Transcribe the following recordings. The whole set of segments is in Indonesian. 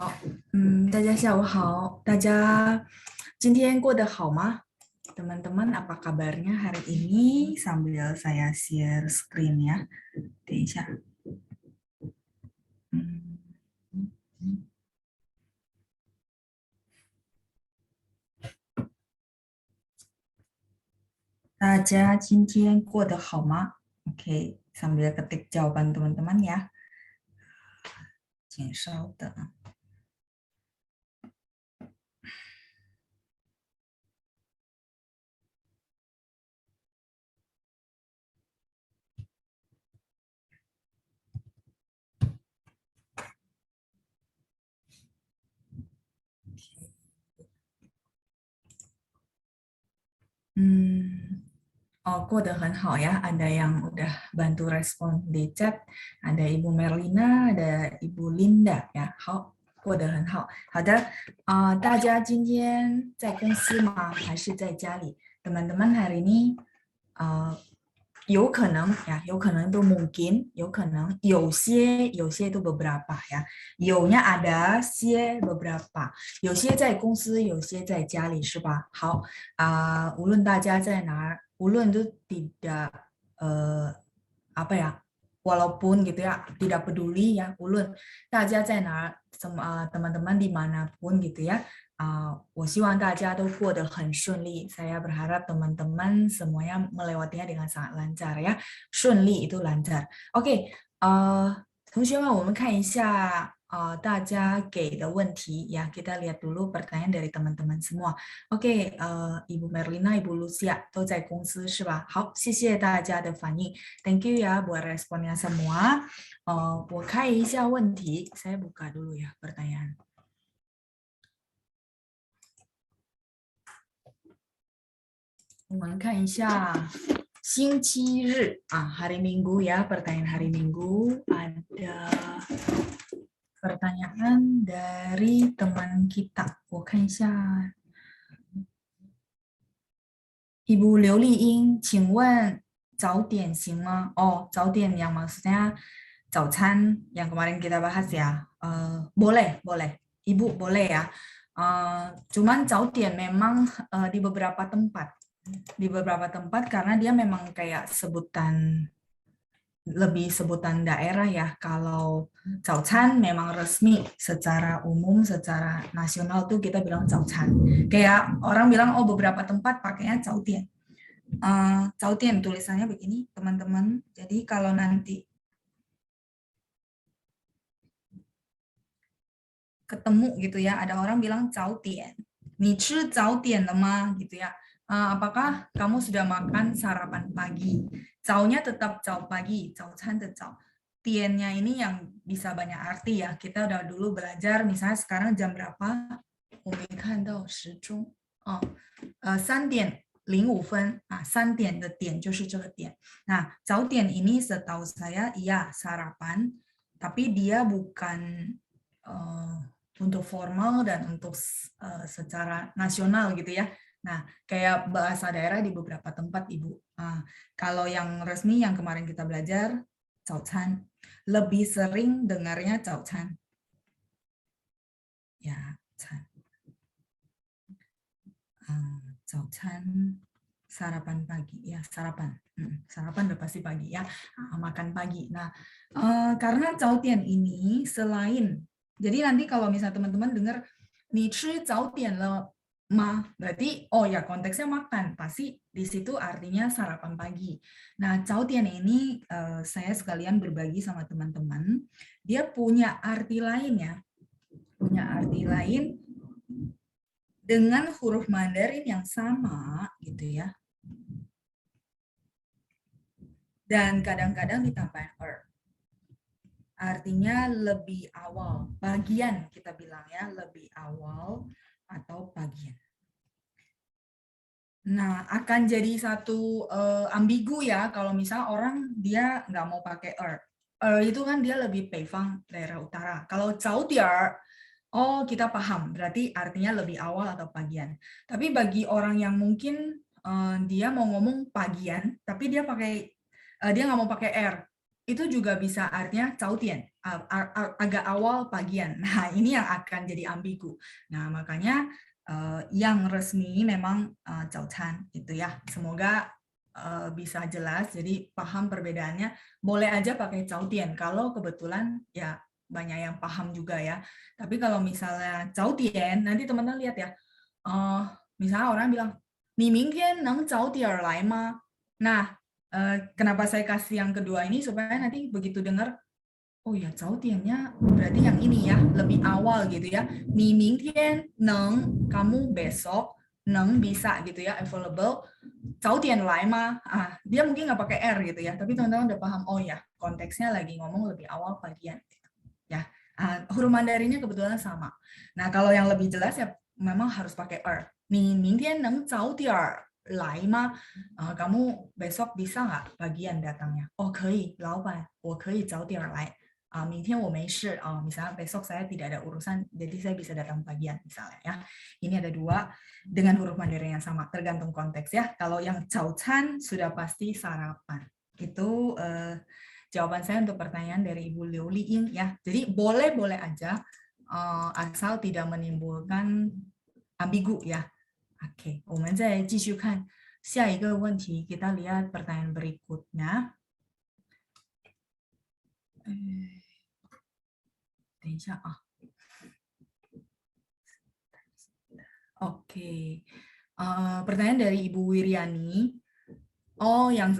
好，大家下午好，大家今天过得好吗？Teman-teman, apa kabarnya hari ini? Sambil saya share screen ya. 等一下，嗯，大家今天过得好吗？Oke, sambil ketik jawaban teman-teman ya. 请稍等。Oh, 过得很好 ya. Ada yang udah bantu respon di chat. Ada Ibu Merlina, ada Ibu Linda 呀。好，过得很好。好的，大家今天在公司吗？还是在家里？ Teman-teman hari ini 有可能 tuh mungkin, 有可能有些 itu beberapa ya. 有nya ada, 些 beberapa. 有些在公司，有些在家里，是吧？好，无论大家在哪儿，无论都 tidak apa ya, walaupun gitu ya, tidak peduli ya, 无论大家在哪儿，teman-teman dimanapun gitu ya, 我希望大家都过得很顺利. Saya berharap teman-teman semuanya melewatinya dengan sangat lancar ya. 顺利 itu lancar. Oke, 同学们，我们看一下大家给的问题ya. Kita lihat dulu pertanyaan dari teman-teman semua. Oke, Ibu Merlina, Ibu Lucia 都在公司是吧？好，谢谢大家的反应。Thank you ya buat responnya semua. 我看一下问题，saya buka dulu ya pertanyaan. 我们看一下星期日 hari Minggu ya, pertanyaan hari Minggu. Ada pertanyaan dari teman kita. 我看一下 Ibu Liu Liing, 请问早点行吗? Oh, 早点 yang maksudnya 早餐 yang kemarin kita bahas ya. Boleh. Ibu boleh ya. Cuman 早点 memang di beberapa tempat karena dia memang kayak sebutan lebih sebutan daerah ya. Kalau 早餐 memang resmi secara umum, secara nasional tuh kita bilang 早餐. Kayak orang bilang oh beberapa tempat pakainya 早点. 早点 tulisannya begini teman-teman. Jadi kalau nanti ketemu gitu ya, ada orang bilang 早点. 你吃早点了吗 gitu ya. Apakah kamu sudah makan sarapan pagi? 早nya tetap 早 pagi, 早餐的早. Tiennya ini yang bisa banyak arti ya. Kita udah dulu belajar, misalnya sekarang jam berapa? 我没看到时钟. 3:05 3点的点就是这个点. Nah, 早点 ini setahu saya iya sarapan, tapi dia bukan untuk formal dan untuk secara nasional gitu ya. Nah, kayak bahasa daerah di beberapa tempat, Ibu. Kalau yang resmi yang kemarin kita belajar, 早餐. Lebih sering dengarnya 早餐. Ya, 早餐, sarapan pagi. Ya, sarapan. Sarapan udah pasti pagi ya. Makan pagi. Nah, karena 早点 ini selain, jadi nanti kalau misalnya teman-teman dengar 你吃早点了吗? Berarti oh ya konteksnya makan, pasti di situ artinya sarapan pagi. Nah, 早点 ini saya sekalian berbagi sama teman-teman, dia punya arti lain ya. Punya arti lain dengan huruf Mandarin yang sama gitu ya. Dan kadang-kadang ditambah er. Artinya lebih awal, bagian kita bilang ya, lebih awal atau bagian. Nah, akan jadi satu ambigu ya kalau misalnya orang dia nggak mau pakai itu kan dia lebih peifang, daerah utara. Kalau 早点, oh kita paham, berarti artinya lebih awal atau bagian. Tapi bagi orang yang mungkin dia mau ngomong pagian, tapi dia nggak mau pakai R. itu juga bisa artinya 早点, agak awal pagian. Nah, ini yang akan jadi ambigu. Nah, makanya yang resmi memang 早餐itu ya. Semoga bisa jelas. Jadi paham perbedaannya. Boleh aja pakai 早点 kalau kebetulan ya banyak yang paham juga ya. Tapi kalau misalnya 早点, nanti teman-teman lihat ya. Misalnya orang bilang, 你明天能早点来吗? Nah, kenapa saya kasih yang kedua ini supaya nanti begitu dengar, oh ya 早点nya berarti yang ini ya, lebih awal gitu ya. 你明天能, kamu besok, 能 bisa gitu ya, available, 早点来吗? Dia mungkin nggak pakai R gitu ya, tapi teman-teman udah paham, oh ya konteksnya lagi ngomong lebih awal pagian. Ya, huruf Mandarinnya kebetulan sama. Nah, kalau yang lebih jelas ya memang harus pakai er. 你明天能早点来吗? Kamu besok bisa nggak pagian datangnya? Oh, 可以，老板，我可以早点来。明天我没事. Misalnya besok saya tidak ada urusan, jadi saya bisa datang pagian misalnya ya. Ini ada dua dengan huruf Mandarin yang sama, tergantung konteks ya. Kalau yang 早餐 sudah pasti sarapan. Itu jawaban saya untuk pertanyaan dari Ibu Liu Liying ya. Jadi boleh-boleh aja asal tidak menimbulkan ambigu ya. Oke, 我们再继续看下一个问题. Kita lihat pertanyaan berikutnya. 等一下啊. Oke. Pertanyaan dari Ibu Wiryani. Oh, yang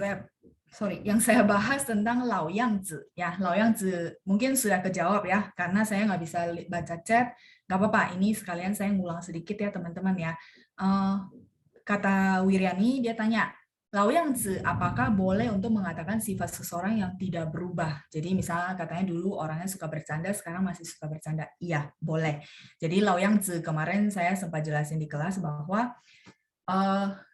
saya bahas tentang Lao Yang Zi ya. Lao Yang Zi mungkin sudah kejawab ya, karena saya nggak bisa baca chat. Nggak apa-apa, ini sekalian saya ngulang sedikit ya teman-teman ya. Kata Wiryani, dia tanya, Lao Yang Zi apakah boleh untuk mengatakan sifat seseorang yang tidak berubah? Jadi misalnya katanya dulu orangnya suka bercanda, sekarang masih suka bercanda. Iya, boleh. Jadi Lao Yang Zi kemarin saya sempat jelasin di kelas bahwa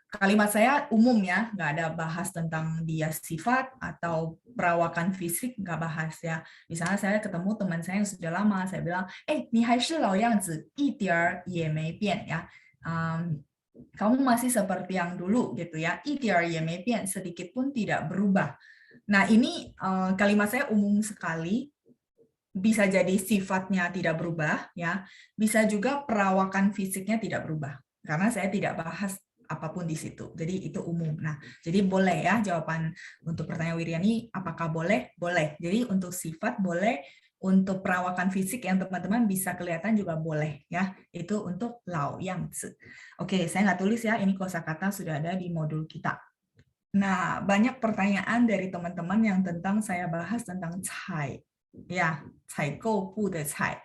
kalimat saya umum ya, nggak ada bahas tentang dia sifat atau perawakan fisik, nggak bahas ya. Misalnya saya ketemu teman saya yang sudah lama, saya bilang, 你还是老样子，一点儿也没变 ya. Kamu masih seperti yang dulu gitu ya, 一点儿也没变, sedikit pun tidak berubah. Nah ini kalimat saya umum sekali, bisa jadi sifatnya tidak berubah ya, bisa juga perawakan fisiknya tidak berubah. Karena saya tidak bahas apapun di situ. Jadi itu umum. Nah, jadi boleh ya jawaban untuk pertanyaan Wiryani, apakah boleh? Boleh. Jadi untuk sifat boleh, untuk perawakan fisik yang teman-teman bisa kelihatan juga boleh ya. Itu untuk Lao Yang Zi. Oke, saya nggak tulis ya, ini kosakata sudah ada di modul kita. Nah, banyak pertanyaan dari teman-teman yang tentang saya bahas tentang cai. Ya, cai gou bu de cai.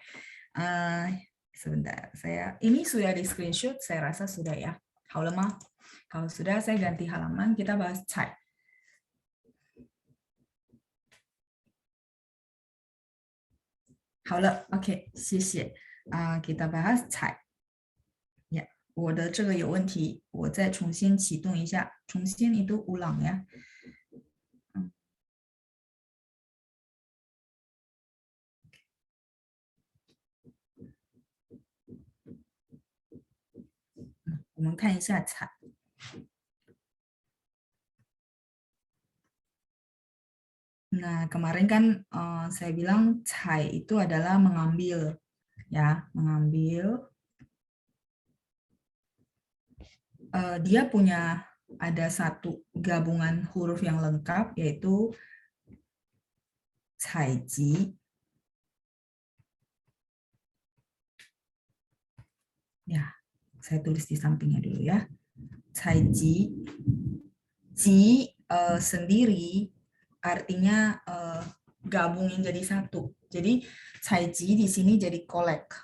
Sebentar, ini sudah di screenshot, saya rasa sudah ya. 好了吗? Kalau sudah, saya ganti halaman, kita bahas cai. OK, 谢谢. Kita bahas cai. Ya, 我的这个有问题，我再重新启动一下，重新itu ulang ya. Hmm. 我们看一下cai. Nah, kemarin kan saya bilang cai itu adalah mengambil, ya, mengambil. Dia punya ada satu gabungan huruf yang lengkap, yaitu cai ji. Ya, saya tulis di sampingnya dulu ya. Cai ji. Ji sendiri artinya gabungin jadi satu. Jadi cai ji di sini jadi collect.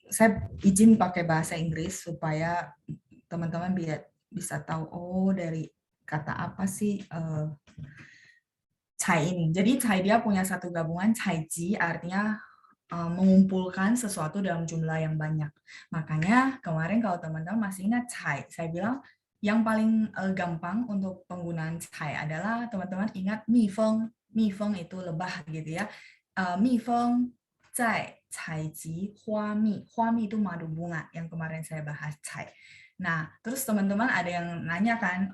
Saya izin pakai bahasa Inggris supaya teman-teman bisa tahu, oh dari kata apa sih cai ini. Jadi cai dia punya satu gabungan, cai ji artinya mengumpulkan sesuatu dalam jumlah yang banyak. Makanya kemarin kalau teman-teman masih ingat cai, saya bilang yang paling gampang untuk penggunaan cai adalah teman-teman ingat mi feng. Mi feng itu lebah gitu ya. Mi feng zai cai ji hua mi. Hua mi itu madu bunga yang kemarin saya bahas cai. Nah, terus teman-teman ada yang nanya kan,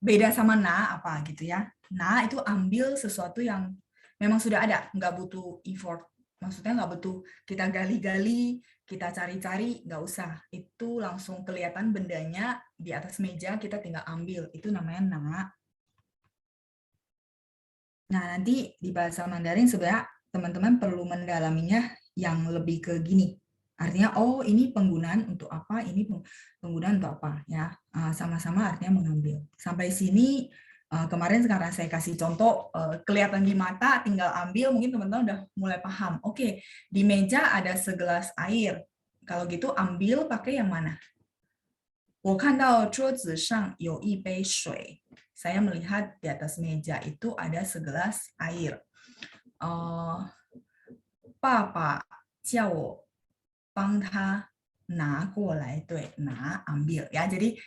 beda sama na apa gitu ya. Na itu ambil sesuatu yang memang sudah ada, nggak butuh effort. Maksudnya nggak butuh kita gali-gali, kita cari-cari, nggak usah. Itu langsung kelihatan bendanya di atas meja, kita tinggal ambil. Itu namanya na. Nah, nanti di bahasa Mandarin sebenarnya teman-teman perlu mendalaminya yang lebih ke gini. Artinya, oh ini penggunaan untuk apa, ini penggunaan untuk apa. Ya, sama-sama artinya mengambil. Sampai sini, kemarin sekarang saya kasih contoh, kelihatan di mata, tinggal ambil, mungkin teman-teman udah mulai paham. Oke, di meja ada segelas air. Kalau gitu ambil pakai yang mana? 我看到桌子上有一杯水. Saya melihat di atas meja itu ada segelas air. 爸爸叫我帮他拿过来，对，拿 ambil ya. Jadi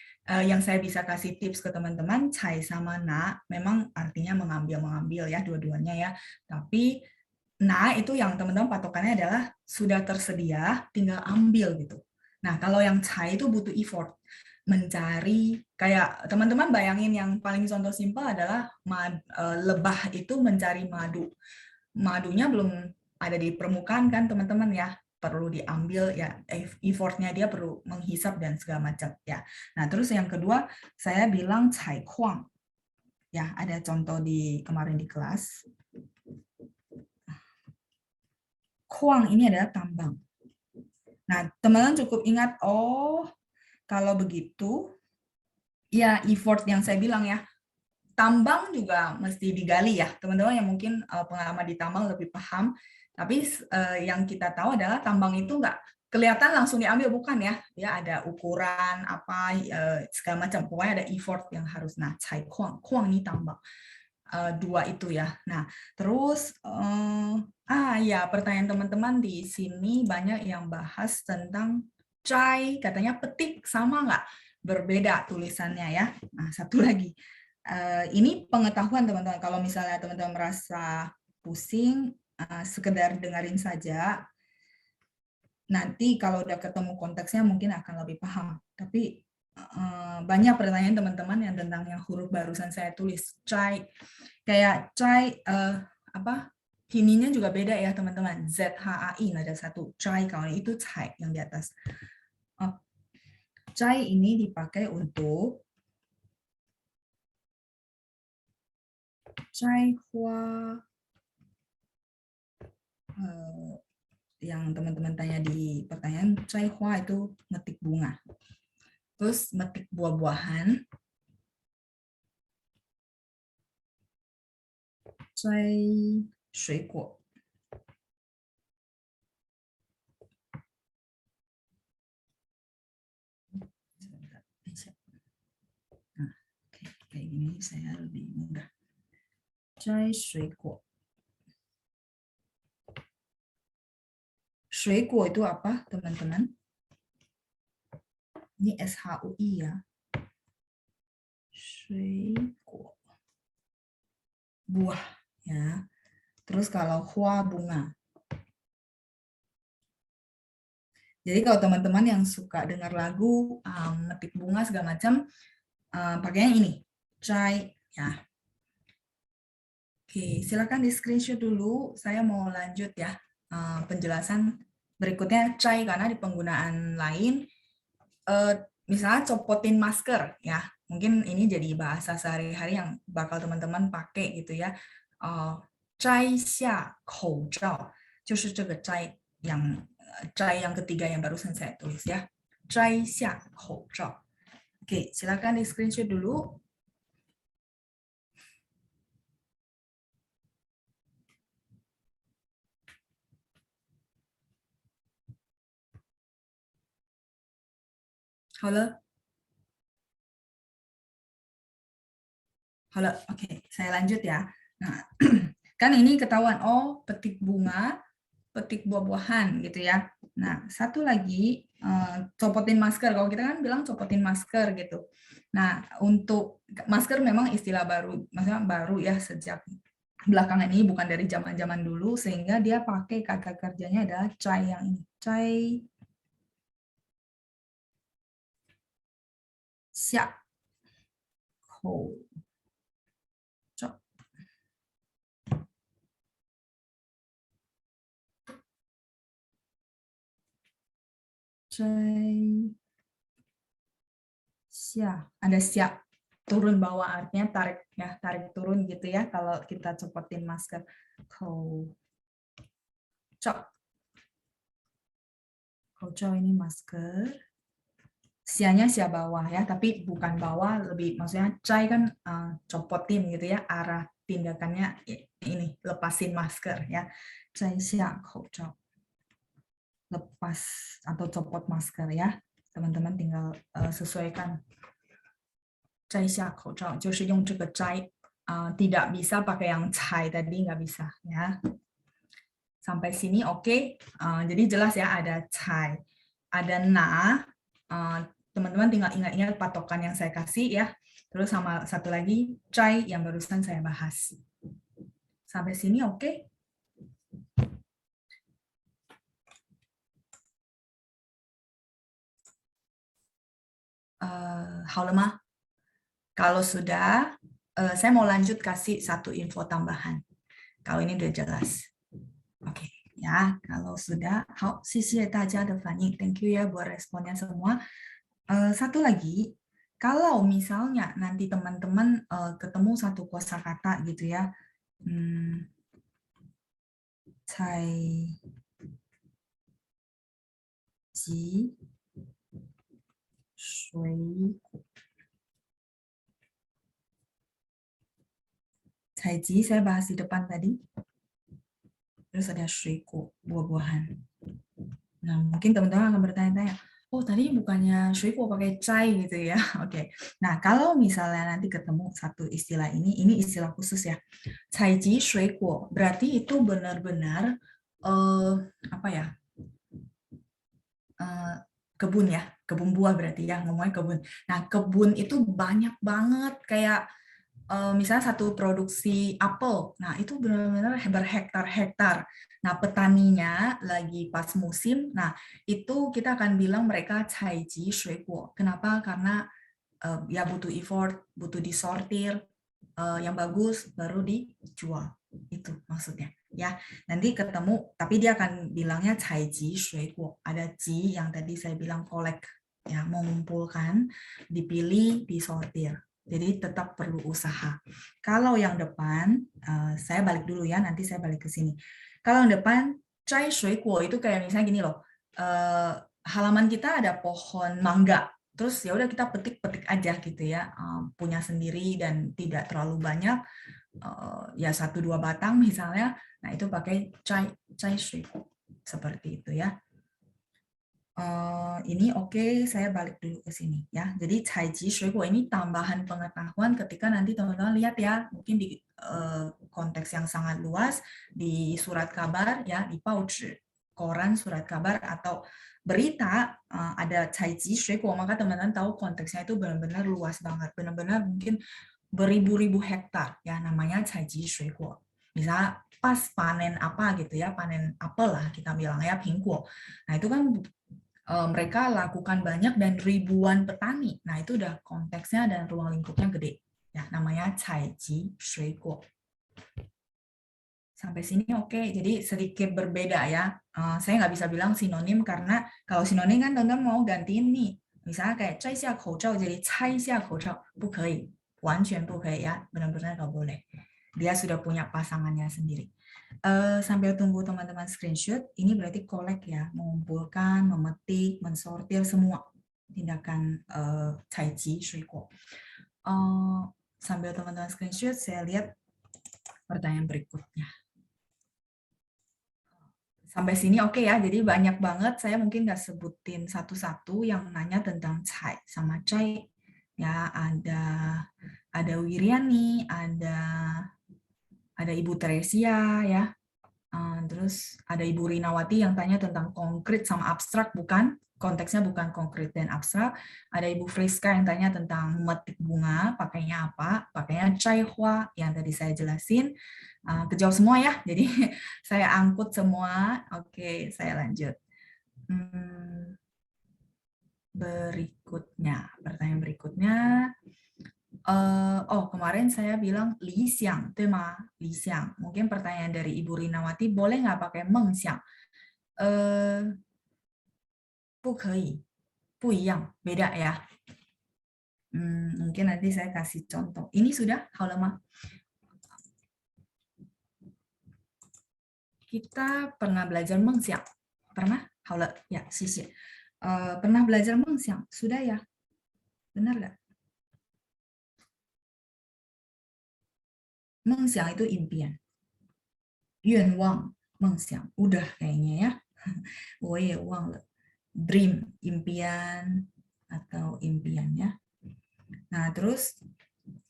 yang saya bisa kasih tips ke teman-teman, cai sama na memang artinya mengambil ya dua-duanya ya. Tapi na itu yang teman-teman patokannya adalah sudah tersedia, tinggal ambil gitu. Nah, kalau yang cai itu butuh effort mencari, kayak teman-teman bayangin yang paling contoh simpel adalah lebah itu mencari madu. Madunya belum ada di permukaan kan teman-teman ya, perlu diambil ya, effortnya dia perlu menghisap dan segala macam ya. Nah, terus yang kedua saya bilang cai kuang. Ya, ada contoh di kemarin di kelas. Kuang ini adalah tambang. Nah, teman-teman cukup ingat, oh kalau begitu, ya effort yang saya bilang ya, tambang juga mesti digali ya. Teman-teman yang mungkin pengalaman di tambang lebih paham, tapi yang kita tahu adalah tambang itu nggak kelihatan langsung diambil, bukan ya. Dia ada ukuran, apa, segala macam. Pokoknya ada effort yang harus. Nah, cai kuang, kuang ini tambang. Dua itu ya. Nah, terus ya pertanyaan teman-teman di sini banyak yang bahas tentang cai, katanya petik sama nggak? Berbeda tulisannya ya. Nah, satu lagi. Ini pengetahuan teman-teman. Kalau misalnya teman-teman merasa pusing, sekedar dengerin saja. Nanti kalau udah ketemu konteksnya mungkin akan lebih paham. Tapi banyak pertanyaan teman-teman yang tentang yang huruf barusan saya tulis. Cai, kayak cai apa? Hininya juga beda ya teman-teman. ZHAI ada satu. Cai kalau itu cai yang di atas. Cai ini dipakai untuk cai hua, yang teman-teman tanya di pertanyaan, cai hua itu metik bunga. Terus metik buah-buahan, cai shui guo. Nah, kayak gini saya lebih mudah. Cai shui guo. Shui guo itu apa, teman-teman? Ini SHUI ya. Shui guo. Buah ya. Terus kalau hua bunga. Jadi kalau teman-teman yang suka dengar lagu, metik bunga segala macam, pakainya ini, cai ya. Oke, silakan di screenshot dulu. Saya mau lanjut ya penjelasan berikutnya cai, karena di penggunaan lain, misalnya copotin masker ya. Mungkin ini jadi bahasa sehari-hari yang bakal teman-teman pakai gitu ya. Cai xia kou zhao, 就是这个摘 yang ketiga yang barusan saya tulis ya. Cai xia kou zhao. Oke, silakan di screenshot dulu. Halo. Halo, oke, saya lanjut ya. Nah, kan ini ketahuan, oh petik bunga, petik buah-buahan gitu ya. Nah, satu lagi, copotin masker. Kalau kita kan bilang copotin masker gitu. Nah, untuk masker memang istilah baru, maksudnya baru ya sejak belakangan ini, bukan dari zaman-zaman dulu, sehingga dia pakai kata kerjanya adalah cai yang ini. Cai xia kou Xia, ada xia turun bawah artinya tarik ya, tarik turun gitu ya kalau kita copotin masker. Khẩu罩 ini masker. Xianya xia bawah ya, tapi bukan bawah, lebih maksudnya cai kan copotin gitu ya, arah tindakannya ini lepasin masker ya. Cai xia khẩu罩. Lepas atau copot masker ya. Teman-teman tinggal sesuaikan. 摘下口罩就是用这个摘tidak bisa pakai yang cai tadi, nggak bisa ya. Sampai sini oke. Jadi jelas ya, ada cai, ada na. Teman-teman tinggal ingat-ingat patokan yang saya kasih ya. Terus sama satu lagi cai yang barusan saya bahas. Sampai sini oke. 好了吗? Kalau sudah, saya mau lanjut kasih satu info tambahan. Kalau ini udah jelas. Oke, ya. Kalau sudah, 好，谢谢大家的反应。Thank you ya buat responnya semua. Satu lagi, kalau misalnya nanti teman-teman ketemu satu kosakata gitu ya, 采集水果。采集saya bahas di depan tadi. Terus ada 水果, buah-buahan. Nah, mungkin teman-teman akan bertanya-tanya, oh tadi bukannya 水果 pakai cai gitu ya. Oke. Nah, kalau misalnya nanti ketemu satu istilah ini istilah khusus ya. 采集水果 berarti itu benar-benar apa ya? Kebun ya, kebun buah berarti ya, ngomongnya kebun. Nah, kebun itu banyak banget, kayak misalnya satu produksi apel, nah itu benar-benar berhektar-hektar. Nah, petaninya lagi pas musim, nah itu kita akan bilang mereka 采集水果. Kenapa? Karena ya butuh effort, butuh disortir, yang bagus baru dijual. Itu maksudnya. Ya, nanti ketemu, tapi dia akan bilangnya 采集水果. Ada ji yang tadi saya bilang collect, ya, mengumpulkan, dipilih, disortir. Jadi tetap perlu usaha. Kalau yang depan, saya balik dulu ya, nanti saya balik ke sini. Kalau yang depan, 摘水果 itu kayak misalnya gini loh, halaman kita ada pohon mangga, terus ya udah kita petik-petik aja gitu ya, punya sendiri dan tidak terlalu banyak, ya 1-2 batang misalnya, nah itu pakai 摘水果, seperti itu ya. Ini oke, saya balik dulu ke sini ya. Jadi 采集水果 ini tambahan pengetahuan ketika nanti teman-teman lihat ya, mungkin di konteks yang sangat luas, di surat kabar ya, di 报纸, koran, surat kabar atau berita ada 采集水果, maka teman-teman tahu konteksnya itu benar-benar luas banget, benar-benar mungkin beribu-ribu hektar ya, namanya 采集水果. Misalnya pas panen apa gitu ya, panen apel lah kita bilang ya, 苹果. Nah, itu kan mereka lakukan banyak dan ribuan petani. Nah, itu udah konteksnya dan ruang lingkupnya gede. Ya, namanya 采集水果. Sampai sini oke. Jadi sedikit berbeda ya. Saya nggak bisa bilang sinonim karena kalau sinonim kan teman-teman mau gantiin nih. Misalnya kayak 摘下口罩 jadi 拆下口罩, 不可以, 完全不可以 ya. Benar-benar nggak boleh. Dia sudah punya pasangannya sendiri. Sambil tunggu teman-teman screenshot, ini berarti collect ya, mengumpulkan, memetik, mensortir semua tindakan 采集水果. Sambil teman-teman screenshot, saya lihat pertanyaan berikutnya. Sampai sini oke ya, jadi banyak banget, saya mungkin nggak sebutin satu-satu yang nanya tentang cai sama cai. Ya, ada Wiriani, ada Ibu Teresia ya. Terus ada Ibu Rinawati yang tanya tentang konkret sama abstrak, bukan, konteksnya bukan konkret dan abstrak. Ada Ibu Friska yang tanya tentang memetik bunga, pakainya apa? Pakainya cai hua yang tadi saya jelasin. Kejawab semua ya, jadi saya angkut semua. Oke, saya lanjut. Berikutnya, pertanyaan berikutnya. Kemarin saya bilang Li Xiang, tema Li Xiang. Mungkin pertanyaan dari Ibu Rinawati, boleh nggak pakai Meng Xiang? 不可以，不一样, beda ya. Mungkin nanti saya kasih contoh. Ini sudah, 好了吗? Kita pernah belajar 梦想. Pernah? 好了, ya, 谢谢. Pernah belajar 梦想, sudah ya? Benar nggak? 梦想 itu impian. 愿望, 梦想, udah kayaknya ya. 我也忘了. Dream, impian atau impian ya. Nah, terus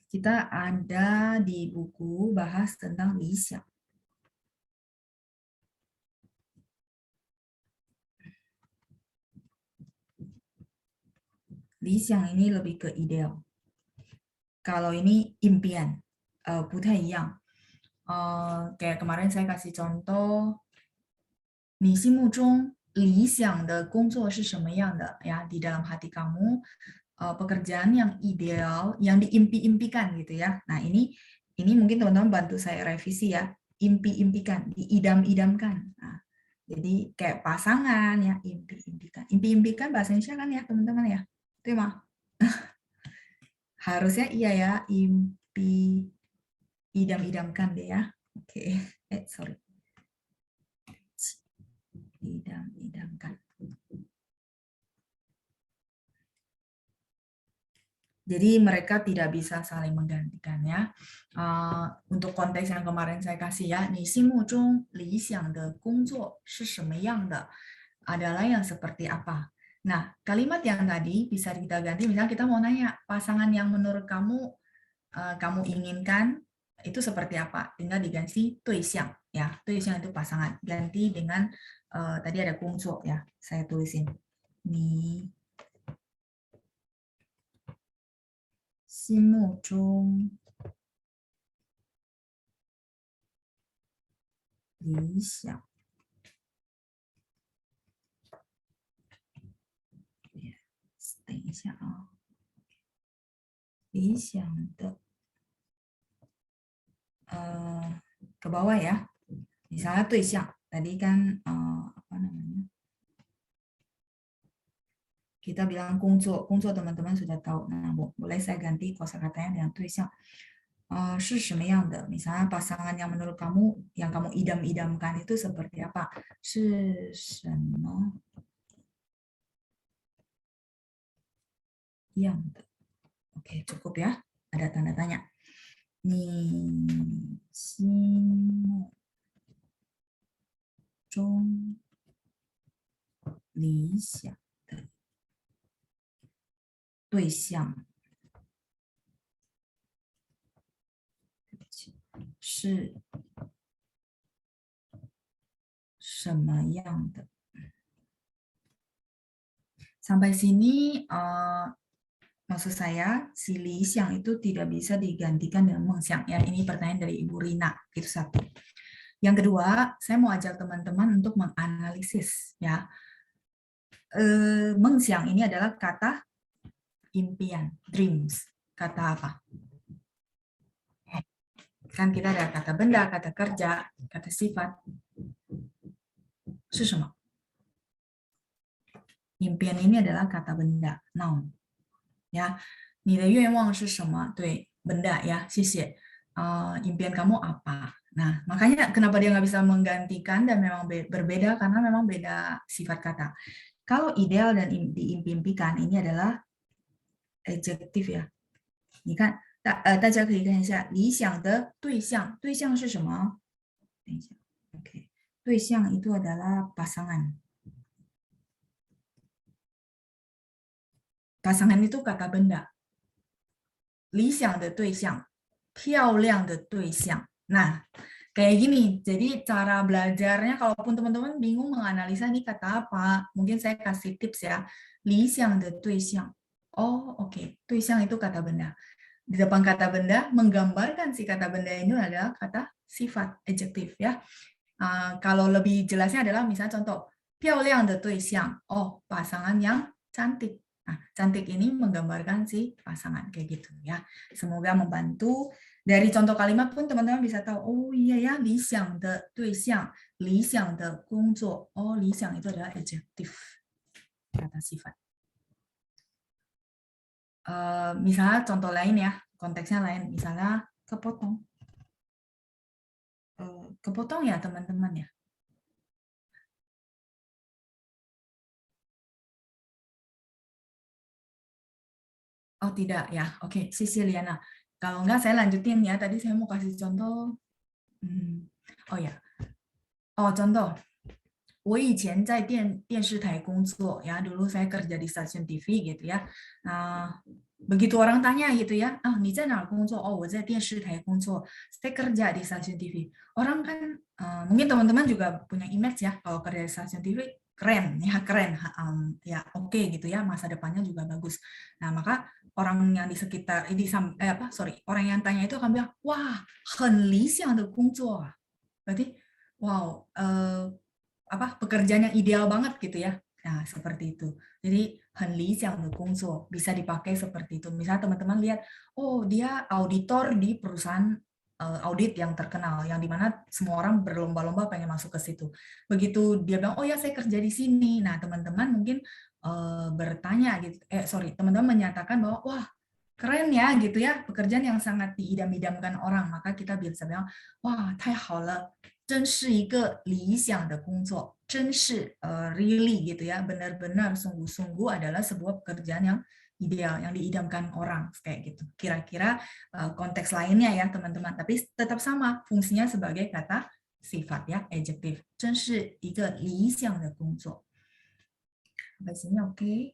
kita ada di buku bahas tentang 理想. Lý想 ini lebih ke ideal. Kalau ini impian, 不太一样. Kayak kemarin saya kasih contoh, 你心目中理想的工作是什么样的? Ya, di dalam hati kamu, pekerjaan yang ideal, yang diimpi-impikan gitu ya. Nah, ini mungkin teman-teman bantu saya revisi ya. Impi-impikan, diidam-idamkan. Nah, jadi kayak pasangan ya, impi-impikan. Impi-impikan bahasa Indonesia kan ya, teman-teman ya. Itu mah. Harusnya iya ya, impi idam-idamkan deh ya. Oke. Sorry. Idam-idamkan. Jadi mereka tidak bisa saling menggantikan ya. Untuk konteks yang kemarin saya kasih ya, 你心目中理想的工作是什么样的? Adalah yang seperti apa? Nah, kalimat yang tadi bisa kita ganti, misalnya kita mau nanya, pasangan yang menurut kamu kamu inginkan itu seperti apa? Tinggal diganti 对象 ya. 对象 itu pasangan. Ganti dengan tadi ada 工作 ya. Saya tulisin. 你心目中理想等一下啊，理想的ke bawah ya. Misalnya 对象 tadi kan apa namanya? Kita bilang 工作 teman-teman sudah tahu. Nah, boleh saya ganti kosakatanya dengan 对象。是什么样的? Misalnya pasangan yang menurut kamu, yang kamu idam-idamkan itu seperti apa? 是什么样的? Oke, cukup ya. Ada tanda tanya. 你心目中理想的对象是什么样的? Sampai sini maksud saya si Li Xiang itu tidak bisa digantikan dengan Meng Xiang ya. Ini pertanyaan dari Ibu Rina, itu satu. Yang kedua, saya mau ajak teman-teman untuk menganalisis ya. Meng Xiang ini adalah kata impian, dreams. Kata apa? Kan kita ada kata benda, kata kerja, kata sifat. 是什么? Impian ini adalah kata benda, noun. Ya, 你的愿望是什么? 对, benda ya, 谢谢. Impian kamu apa? Nah, makanya kenapa dia nggak bisa menggantikan dan memang berbeda karena memang beda sifat kata. Kalau ideal dan diimpi-impikan ini adalah adjektif ya. Ini kan 大家可以看一下理想的对象，对象是什么？等一下 ，OK， 对象 itu adalah pasangan. Pasangan itu kata benda. 理想的对象，漂亮的对象. Nah, kayak gini. Jadi cara belajarnya, kalaupun teman-teman bingung menganalisa ini kata apa, mungkin saya kasih tips ya. 理想的对象. Oh, oke. 对象 itu kata benda. Di depan kata benda, menggambarkan si kata benda ini adalah kata sifat, adjektif ya. Kalau lebih jelasnya adalah misalnya contoh, 漂亮的对象. Oh, pasangan yang cantik. Nah, cantik ini menggambarkan si pasangan kayak gitu ya. Semoga membantu. Dari contoh kalimat pun teman-teman bisa tahu, oh iya ya, 理想的对象, 理想的工作. Oh, 理想 itu adalah adjektif. kata sifat. Misalnya contoh lain ya, konteksnya lain, misalnya kepotong. Kepotong ya teman-teman ya. Oh tidak ya, oke, Sisi Liana. Kalau enggak saya lanjutin ya, tadi saya mau kasih contoh. Oh ya, oh contoh. 我以前在电视台工作 ya, dulu saya kerja di stasiun TV gitu ya. Nah, begitu orang tanya gitu ya, ah, 你在哪儿工作? Oh, 我在电视台工作. Saya kerja di stasiun TV. Orang kan, mungkin teman-teman juga punya image ya, kalau kerja di stasiun TV keren ya, keren, ya oke gitu ya, masa depannya juga bagus. Nah, maka orang yang di sekitar, orang yang tanya itu akan bilang, wah, 很理想的工作. Berarti, wow, pekerjaan yang ideal banget gitu ya. Nah, seperti itu. Jadi, 很理想的工作 bisa dipakai seperti itu. Misalnya teman-teman lihat, oh dia auditor di perusahaan audit yang terkenal, yang dimana semua orang berlomba-lomba pengen masuk ke situ. Begitu dia bilang, oh ya saya kerja di sini. Nah, teman-teman mungkin bertanya gitu, teman-teman menyatakan bahwa, wah keren ya gitu ya, pekerjaan yang sangat diidam-idamkan orang. Maka kita bisa bilang, wah, 太好了，真是一个理想的工作，真是really gitu ya, benar-benar sungguh-sungguh adalah sebuah pekerjaan yang ideal, yang diidamkan orang kayak gitu. Kira-kira konteks lainnya ya teman-teman, tapi tetap sama fungsinya sebagai kata sifat ya, adjective. 真是一个理想的工作. Sampai sini oke?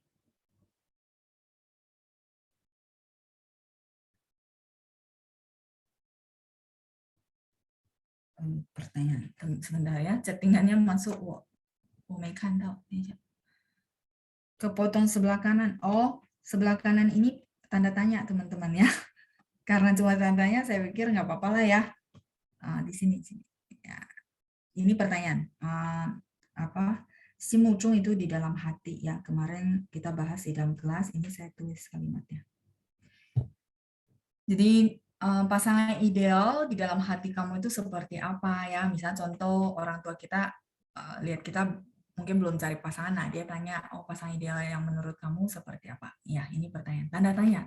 Pertanyaan sebentar ya, chattingannya masuk. 我没看到，等一下. Kepotong sebelah kanan. Oh, sebelah kanan ini tanda tanya teman-teman ya. Karena cuma tanda tanya, saya pikir nggak apa-apa lah ya. Di sini. Ya. Ini pertanyaan. Apa? Simujung itu di dalam hati ya. Kemarin kita bahas di dalam kelas. Ini saya tulis kalimatnya. Jadi pasangan ideal di dalam hati kamu itu seperti apa ya? Misalnya contoh orang tua kita lihat kita mungkin belum cari pasangan, nah dia tanya, oh pasangan ideal yang menurut kamu seperti apa? Ya, ini pertanyaan. Tanda tanya.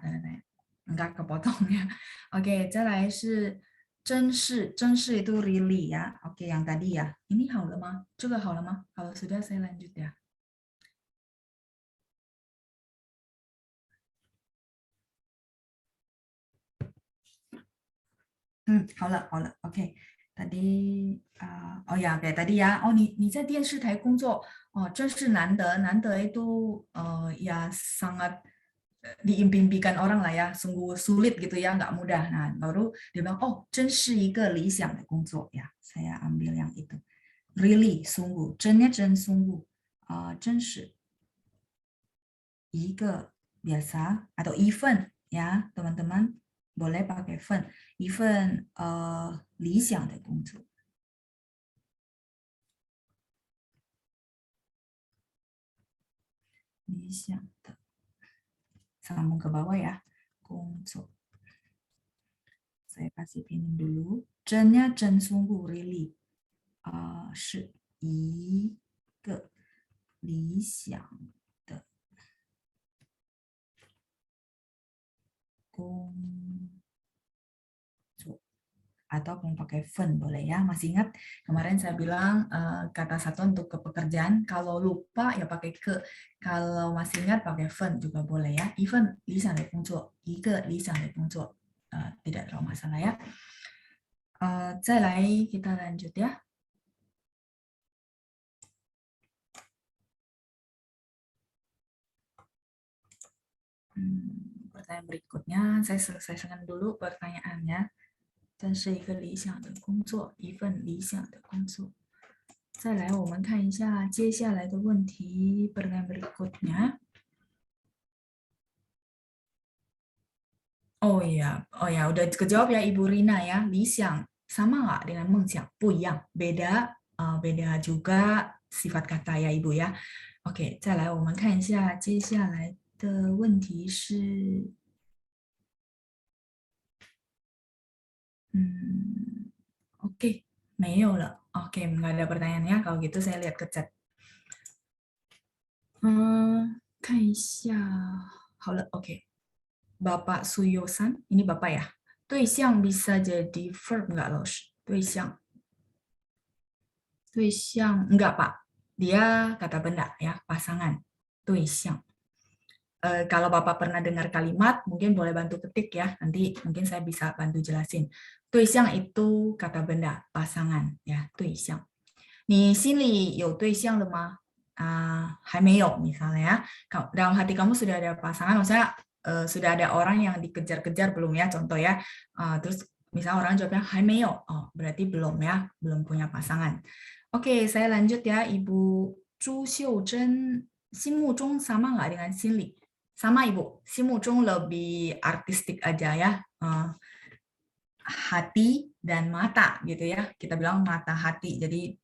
Enggak kepotong ya. Oke, 再来是真是 itu really ya. Oke, yang tadi ya. Ini 好了吗? Juga 好了吗? Kalau sudah saya lanjut ya. OK. tadi ya. Oh, 你在电视台工作，真是难得 itu ya sangat diimpikan orang lah ya, sungguh sulit gitu ya, nggak mudah. Nah, baru dia bilang, oh, 真是一个理想的工作 ya. Saya ambil yang itu. Really, sungguh. 真nya真 sungguh. 真是一个 biasa atau even ya, teman-teman boleh pakai 份一份理想的工作. Sambung ke bawah ya. 工作. Saya kasih pinning dulu. 真nya 真 sungguh really. 是一个理想的工作. Atau mau pakai 份 boleh ya. Masih ingat kemarin saya bilang kata satu untuk ke pekerjaan. Kalau lupa ya pakai ke. Kalau masih ingat pakai 份 juga boleh ya. Even 理想的工作，一个理想的工作，tidak terlalu masalah ya. 再来 kita lanjut ya. Pertanyaan berikutnya, saya selesaikan dulu pertanyaannya. 这是一个理想的工作，一份理想的工作。再来，我们看一下接下来的问题。Pertanyaan berikutnya. Oh ya, udah kejawab ya Ibu Rina ya. 理想 sama nggak dengan 梦想？不一样，beda juga sifat kata ya Ibu ya. Oke, 再来我们看一下接下来的问题是。Oke, 没有了. Oke, nggak ada pertanyaannya. Kalau gitu saya lihat ke chat. 看一下，好了，OK。Bapak Suyosan, ini Bapak ya. 对象 bisa jadi verb nggak, Los? 对象 enggak, Pak. Dia kata benda ya, pasangan. 对象. Kalau Bapak pernah dengar kalimat, mungkin boleh bantu ketik ya. Nanti mungkin saya bisa bantu jelasin. 对象 itu kata benda, pasangan ya, 对象. 你心里有对象了吗？还没有 misalnya ya. Dalam hati kamu sudah ada pasangan, maksudnya sudah ada orang yang dikejar-kejar belum ya, contoh ya. Terus misalnya orang jawabnya 还没有, oh berarti belum ya, belum punya pasangan. Oke, saya lanjut ya, Ibu Zhu Xiuzhen, 心目中 sama nggak dengan 心里? Sama Ibu, 心目中 lebih artistik aja ya. Hati dan mata gitu ya, kita bilang mata hati, jadi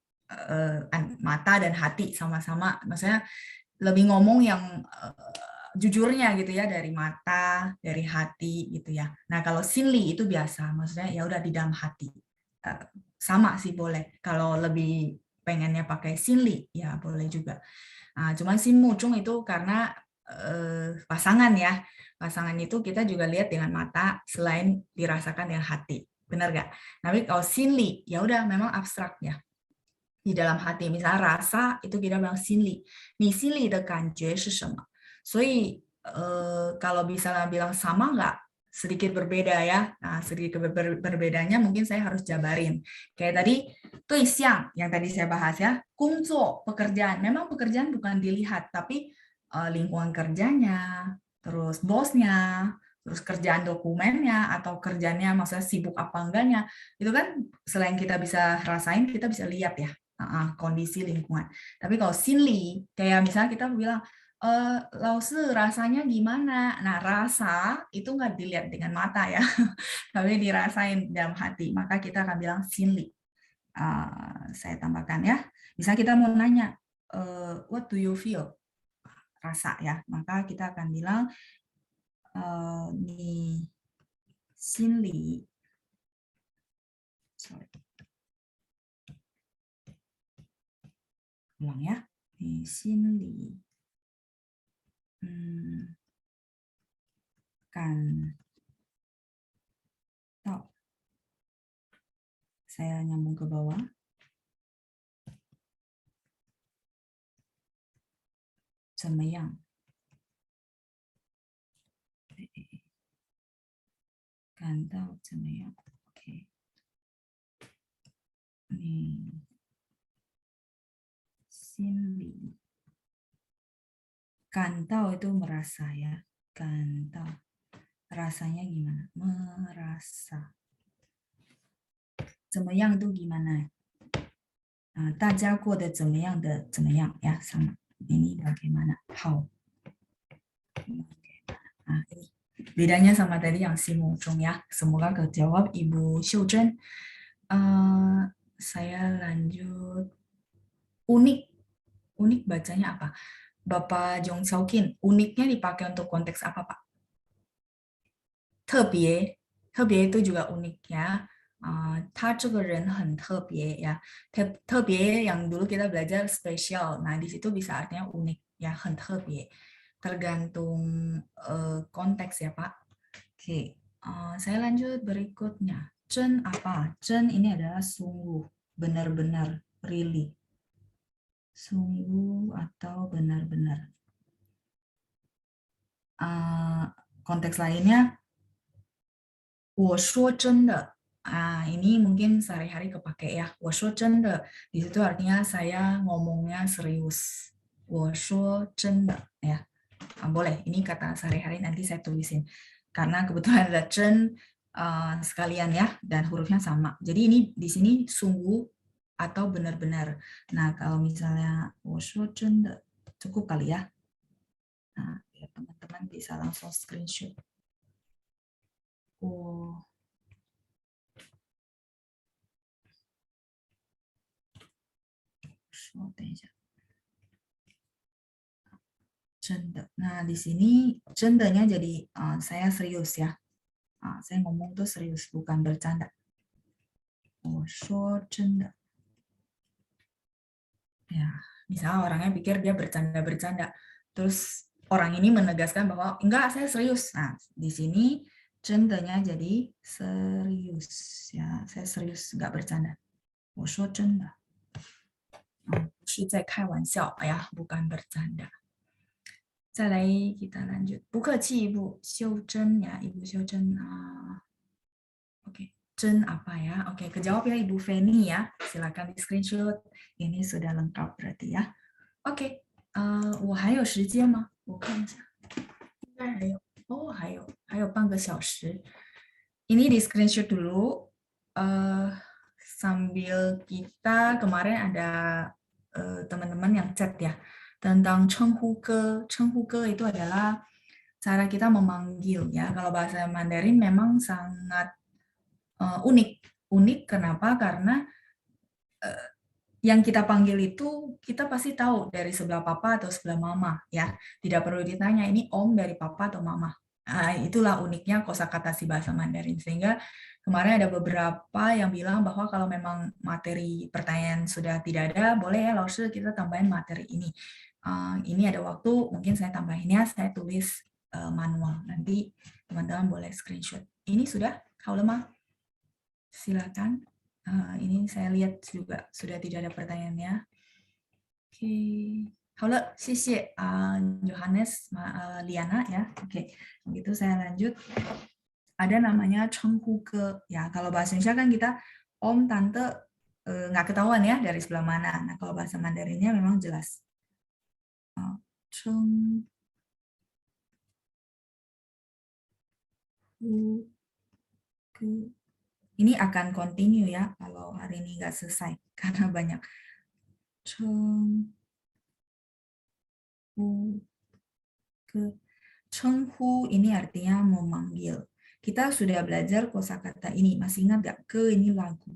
mata dan hati sama-sama, maksudnya lebih ngomong yang jujurnya gitu ya, dari mata, dari hati gitu ya. Nah kalau sinli itu biasa, maksudnya ya udah di dalam hati. Sama sih boleh, kalau lebih pengennya pakai sinli ya boleh juga. Cuman sinmujung itu karena pasangan ya, pasangan itu kita juga lihat dengan mata selain dirasakan dengan hati, benar nggak? Tapi kalau sinli ya udah memang abstrak ya, di dalam hati. Misalnya rasa itu kita bilang sinli. 你心里的感觉是什么? 所以kalau bisa bilang sama nggak? Sedikit berbeda ya. Nah, sedikit berbedanya mungkin saya harus jabarin. Kayak tadi, 对象 yang tadi saya bahas ya, 工作 pekerjaan. Memang pekerjaan bukan dilihat, tapi lingkungan kerjanya, terus bosnya, terus kerjaan dokumennya, atau kerjanya maksudnya sibuk apa enggaknya. Itu kan selain kita bisa rasain, kita bisa lihat ya. Kondisi lingkungan. Tapi kalau sinli, kayak misalnya kita bilang, Lause rasanya gimana? Nah, rasa itu nggak dilihat dengan mata ya, tapi dirasain dalam hati. Maka kita akan bilang sinli. Saya tambahkan ya. Misalnya kita mau nanya, what do you feel? Rasa ya. Maka kita akan bilang, ni sinli. Sorry. Ulang ya. Ni sinli. Kan tahu. Saya nyambung ke bawah. Semayang. Kan tahu semayang. Oke. Nih. Sinli. Kan tahu itu merasa ya. Kan tahu. Rasanya gimana? Merasa. Semayang itu gimana? 大家过得怎么样的怎么样 ya, sama. Ini bagaimana? How? Ini bedanya sama tadi yang simulcung ya. Semoga kejawab Ibu Xiuzhen. Saya lanjut. Unik. Unik bacanya apa? Bapak Jong Xiaoqin, uniknya dipakai untuk konteks apa, Pak? 特别，特别 itu juga unik ya. 他这个人很特别 ya. 特别 yang dulu kita belajar spesial. Nah, di situ bisa artinya unik ya, 很特别. Tergantung konteks ya, Pak. Oke, saya lanjut berikutnya. 真 apa? 真 ini adalah sungguh, benar-benar, really. Sungguh atau benar-benar. Konteks lainnya, 我说真的. Ini mungkin sehari-hari kepake ya. 我说真的. Di situ artinya saya ngomongnya serius. 我说真的 ya. Boleh, ini kata sehari-hari nanti saya tulisin. Karena kebetulan ada 真 sekalian ya, dan hurufnya sama. Jadi ini di sini sungguh atau benar-benar. Nah, kalau misalnya 我说真的 cukup kali ya. Nah, biar teman-teman bisa langsung screenshot. Nah, di sini 真的nya jadi saya serius ya. Saya ngomong tuh serius, bukan bercanda. 我说真的. Ya, misalnya orangnya pikir dia bercanda-bercanda. Terus orang ini menegaskan bahwa enggak, saya serius. Nah, di sini 真的nya jadi serius ya, saya serius, enggak bercanda. 我说真的，不是在开玩笑呀，bukan bercanda. 再来 kita lanjut. 不客气 Ibu, 修真 ya, Ibu 修真啊. Oke, 真 apa ya? Oke, kejawab ya Ibu Feni ya. Silakan di screenshot. Ini sudah lengkap berarti ya. Oke, 我还有时间吗？我看一下，应该还有。哦，还有半个小时. Ini di screenshot dulu. Sambil kita kemarin ada teman-teman yang chat ya tentang 称呼哥 itu adalah cara kita memanggil ya. Kalau bahasa Mandarin memang sangat unik. Kenapa? Karena yang kita panggil itu kita pasti tahu dari sebelah papa atau sebelah mama ya. Tidak perlu ditanya ini om dari papa atau mama. Nah, itulah uniknya kosakata si bahasa Mandarin. Sehingga kemarin ada beberapa yang bilang bahwa kalau memang materi pertanyaan sudah tidak ada, boleh ya Laoshi kita tambahin materi ini. Ini ada waktu, mungkin saya tambahinnya, saya tulis manual. Nanti teman-teman boleh screenshot. Ini sudah, kalau lemah, silakan. Ini saya lihat juga sudah tidak ada pertanyaannya. Oke, 好了，谢谢Johannes, Liana ya. Oke, begitu saya lanjut. Ada namanya 称呼哥 ya. Kalau bahasa Indonesia kan kita om, tante, nggak ketahuan ya dari sebelah mana. Nah, kalau bahasa Mandarinnya memang jelas. 称呼哥. Ini akan continue ya kalau hari ini nggak selesai karena banyak. 称呼哥. 称呼 ini artinya memanggil. Kita sudah belajar kosakata ini. Masih ingat nggak? Ke ini lagu.